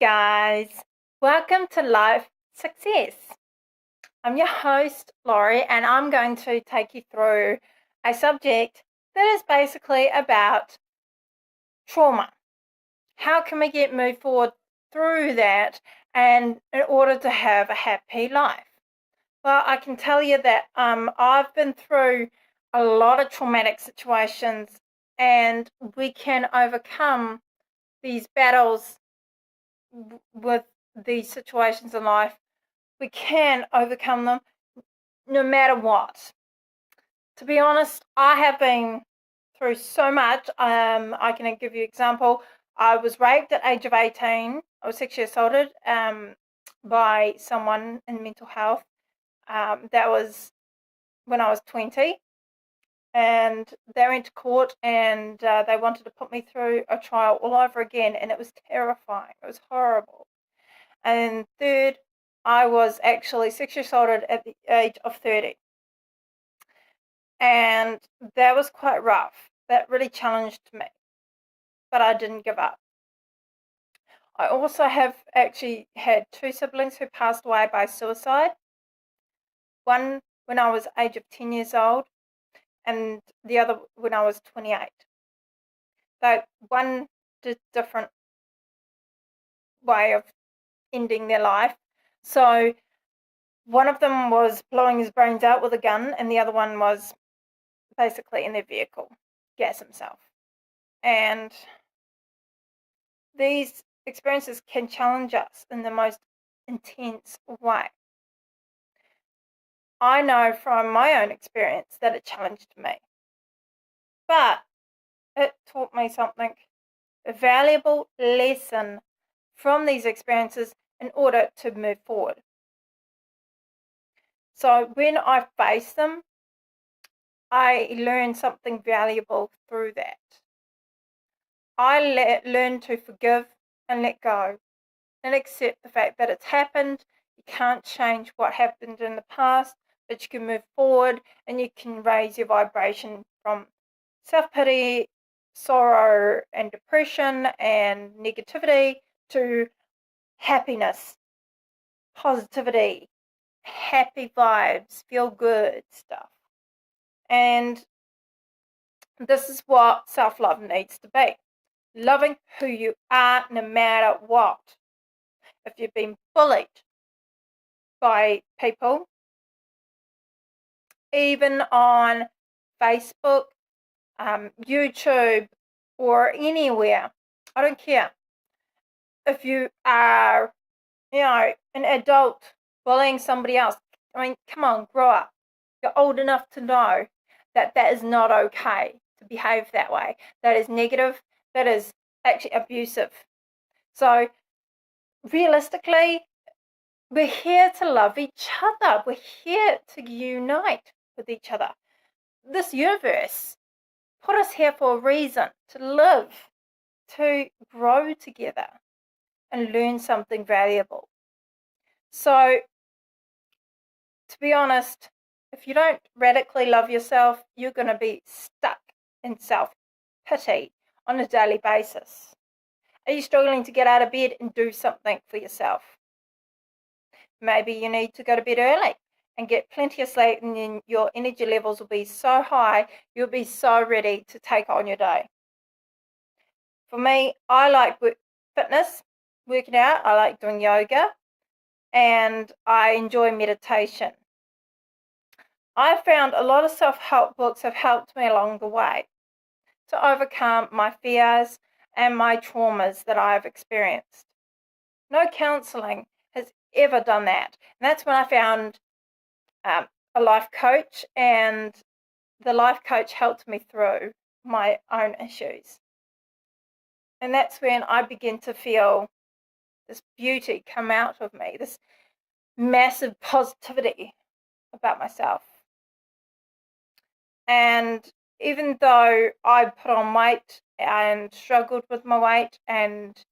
guys, welcome to Life Success. I'm your host, Laurie, and I'm going to take you through a subject that is basically about trauma. How can we move forward through that and in order to have a happy life? Well, I can tell you that I've been through a lot of traumatic situations, and we can overcome these battles with these situations in life. We can overcome them no matter what. To be honest, I have been through so much. I can give you an example. I was raped at the age of 18. I was sexually assaulted by someone in mental health. That was when I was 20. And they went to court and they wanted to put me through a trial all over again. And it was terrifying. It was horrible. And third, I was actually sexually assaulted at the age of 30. And that was quite rough. That really challenged me. But I didn't give up. I also have actually had two siblings who passed away by suicide. One when I was age of 10 years old, and the other when I was 28. So one did different way of ending their life. So one of them was blowing his brains out with a gun, and the other one was basically in their vehicle, gas himself. And these experiences can challenge us in the most intense way. I know from my own experience that it challenged me, but it taught me something, a valuable lesson from these experiences in order to move forward. So when I face them, I learn something valuable through that. I learn to forgive and let go and accept the fact that it's happened. You can't change what happened in the past, but you can move forward and you can raise your vibration from self-pity, sorrow and depression and negativity to happiness, positivity, happy vibes, feel good stuff. And this is what self-love needs to be. Loving who you are no matter what. If you've been bullied by people, even on Facebook, YouTube, or anywhere, I don't care. If you are, an adult bullying somebody else, I mean, come on, grow up. You're old enough to know that that is not okay to behave that way. That is negative. That is actually abusive. So realistically, we're here to love each other. We're here to unite with each other. This universe put us here for a reason, to live, to grow together and learn something valuable. So, to be honest, if you don't radically love yourself, you're going to be stuck in self-pity on a daily basis. Are you struggling to get out of bed and do something for yourself? Maybe you need to go to bed early and get plenty of sleep, and then your energy levels will be so high, you'll be so ready to take on your day. For me, I like fitness, working out. I like doing yoga, and I enjoy meditation. I found a lot of self-help books have helped me along the way to overcome my fears and my traumas that I've experienced. No counseling has ever done that. And that's when I found a life coach, and the life coach helped me through my own issues. And that's when I began to feel this beauty come out of me, this massive positivity about myself. And even though I put on weight and struggled with my weight, and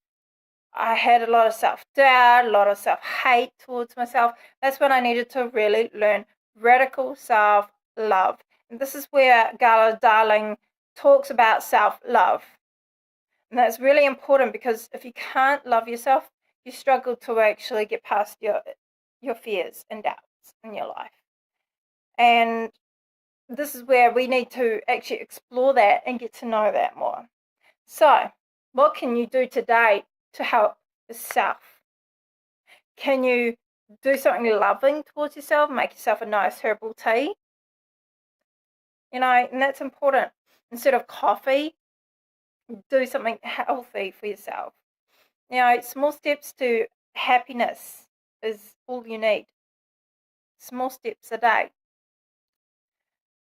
I had a lot of self-doubt, a lot of self-hate towards myself, that's when I needed to really learn radical self-love. And this is where Gala Darling talks about self-love. And that's really important, because if you can't love yourself, you struggle to actually get past your fears and doubts in your life. And this is where we need to actually explore that and get to know that more. So, what can you do today to help yourself? Can you do something loving towards yourself? Make yourself a nice herbal tea. And that's important. Instead of coffee, do something healthy for yourself. Small steps to happiness is all you need. Small steps a day.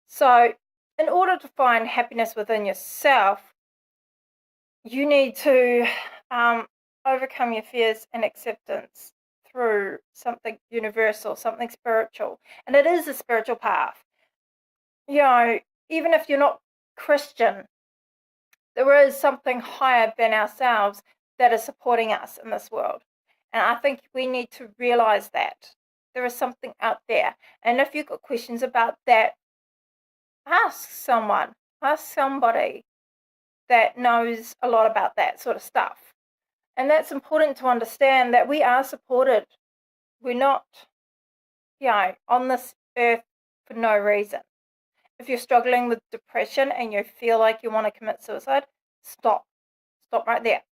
So, in order to find happiness within yourself, you need to overcome your fears and acceptance through something universal, something spiritual. And it is a spiritual path. Even if you're not Christian, there is something higher than ourselves that is supporting us in this world. And I think we need to realize that there is something out there. And if you've got questions about that, ask someone, ask somebody that knows a lot about that sort of stuff. And that's important to understand, that we are supported. We're not, on this earth for no reason. If you're struggling with depression and you feel like you want to commit suicide, stop. Stop right there.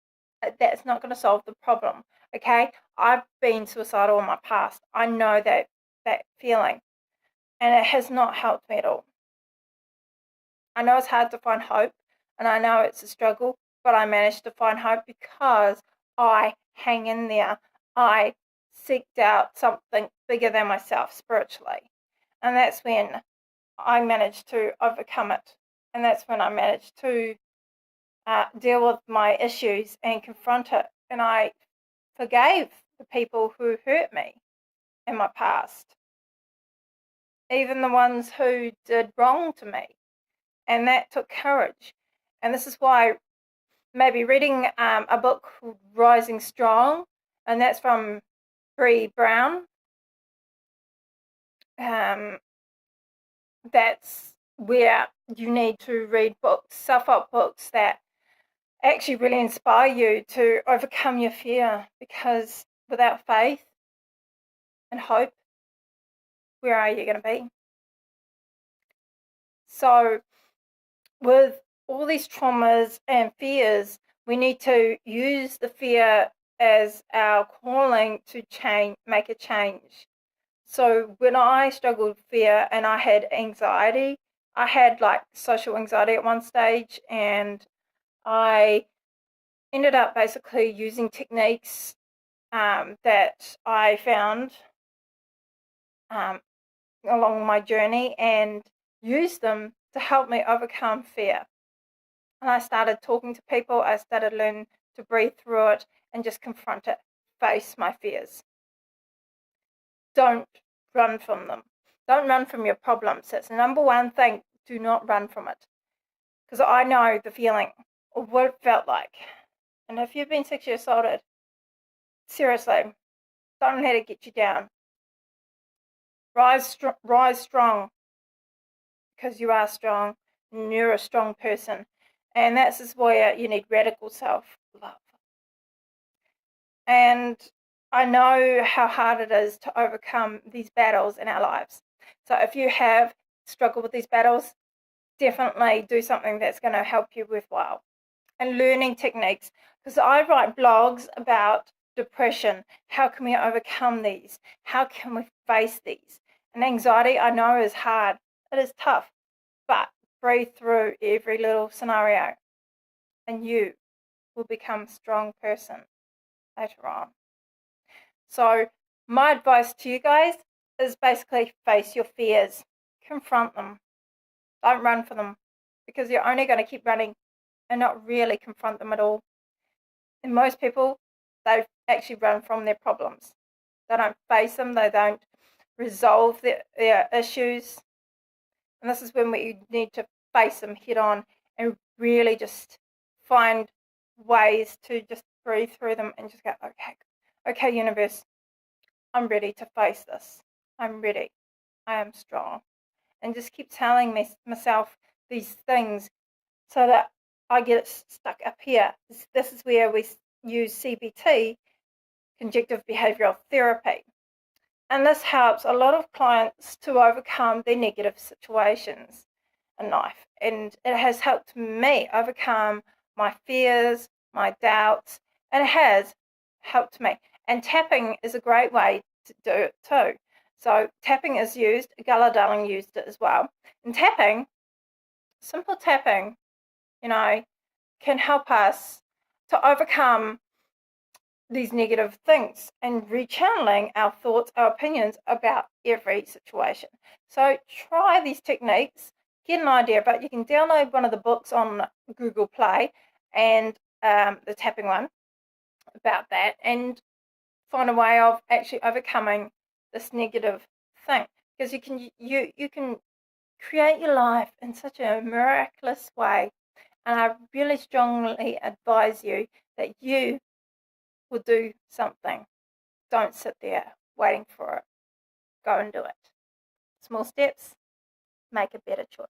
That's not going to solve the problem, okay? I've been suicidal in my past. I know that feeling, and it has not helped me at all. I know it's hard to find hope, and I know it's a struggle, but I managed to find hope because I hang in there. I seeked out something bigger than myself spiritually, and that's when I managed to overcome it, and that's when I managed to deal with my issues and confront it, and I forgave the people who hurt me in my past, even the ones who did wrong to me. And that took courage. And this is why maybe reading a book called Rising Strong, and that's from Bree Brown. That's where you need to read books, self-help books that actually really inspire you to overcome your fear, because without faith and hope, where are you going to be? So with all these traumas and fears, we need to use the fear as our calling to make a change. So when I struggled with fear and I had anxiety, I had like social anxiety at one stage, and I ended up basically using techniques that I found along my journey, and used them to help me overcome fear. And I started talking to people. I started learning to breathe through it and just confront it, face my fears. Don't run from them. Don't run from your problems. That's the number one thing. Do not run from it. Because I know the feeling of what it felt like. And if you've been sexually assaulted, seriously, don't let it get you down. Rise strong, because you are strong and you're a strong person. And that's where you need radical self-love. And I know how hard it is to overcome these battles in our lives. So if you have struggled with these battles, definitely do something that's going to help you worthwhile. And learning techniques, because I write blogs about depression. How can we overcome these? How can we face these? And anxiety, I know, is hard. It is tough, but breathe through every little scenario, and you will become a strong person later on. So my advice to you guys is basically face your fears, confront them, don't run for them, because you're only going to keep running and not really confront them at all. And most people, they actually run from their problems. They don't face them, they don't resolve their issues. And this is when we need to face them head on and really just find ways to just breathe through them and just go, okay, universe, I'm ready to face this. I'm ready. I am strong. And just keep telling myself these things so that I get it stuck up here. This is where we use CBT, conjunctive behavioral therapy. And this helps a lot of clients to overcome their negative situations in life. And it has helped me overcome my fears, my doubts, and it has helped me. And tapping is a great way to do it too. So tapping is used, Gala Darling used it as well. And tapping, simple tapping, can help us to overcome these negative things and rechanneling our thoughts, our opinions about every situation. So try these techniques, get an idea, but you can download one of the books on Google Play and the tapping one about that, and find a way of actually overcoming this negative thing, because you can create your life in such a miraculous way. And I really strongly advise you that you will do something. Don't sit there waiting for it. Go and do it. Small steps make a better choice.